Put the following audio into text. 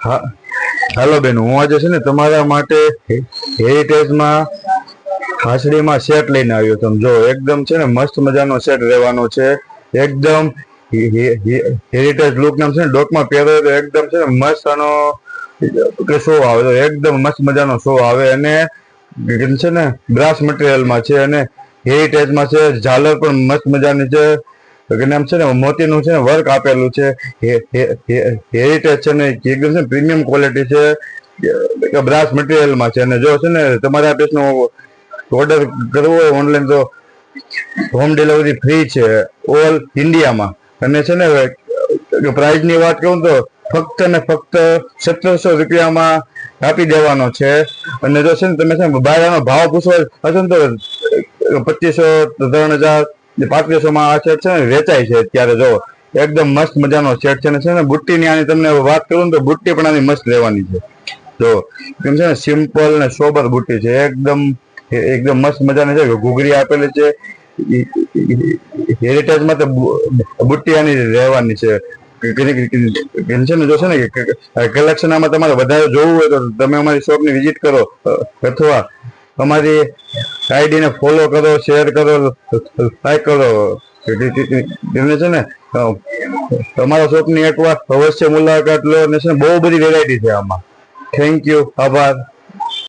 હા, હાલો બેન, હું આજે છે ને તમારા માટે હેરિટેજમાં હાસડીમાં સેટ લઈને આવ્યો. તમે જો એકદમ છે ને મસ્ત મજાનો સેટ રહેવાનો છે. એકદમ હેરિટેજ લુક નામ છે ને ડોકમાં પહેરો તો એકદમ છે ને મસ્ત આનો શો આવે તો એકદમ મસ્ત મજાનો શો આવે. અને છે ને બ્રાસ મટીરિયલમાં છે અને હેરિટેજમાં છે. ઝાલર પણ મસ્ત મજાની છે. નામ છે ને મોતીનું છે ને વર્ક આપેલું છે. હેરિટેજ છે ને એકદમ છે પ્રીમિયમ ક્વોલિટી છે. બ્રાસ મટીરિયલમાં છે. અને જો છે ને તમારે આ પીસનો ઓર્ડર કરવો હોય ઓનલાઈન તો હોમ ડિલિવરી ફ્રી છે ઓલ ઇન્ડિયામાં. અને છે ને પ્રાઇઝની વાત કરું તો ફક્ત ને ફક્ત 1700 રૂપિયામાં આપી દેવાનો છે. અને જો છે ને તમે છે ને બહારનો ભાવ પૂછવો હશે ને તો 2500, 3000, 3500માં આ સેટ છે ને વેચાય છે અત્યારે. જો એકદમ મસ્ત મજાનો સેટ છે ને બુટ્ટીની આની તમને વાત કરું ને તો બુટ્ટી પણ આની મસ્ત રહેવાની છે. જો એમ છે ને સિમ્પલ ને સોબર બુટ્ટી છે. એકદમ એકદમ મસ્ત મજાની છે. ઘૂઘરી આપેલી છે. હેરિટેજમાં તો બુટ્ટી આની રહેવાની છે. છે ને જો છે ને કલેક્શન આમાં તમારે વધારે જોવું હોય તો તમે અમારી શોપની વિઝિટ કરો અથવા અમારી આઈડીને ફોલો કરો, શેર કરો, લાઈક કરો. એમને છે ને તમારા શોપની એકવાર અવશ્ય મુલાકાત લો. અને છે ને બહુ બધી વેરાયટી છે આમાં. થેન્ક યુ, આભાર.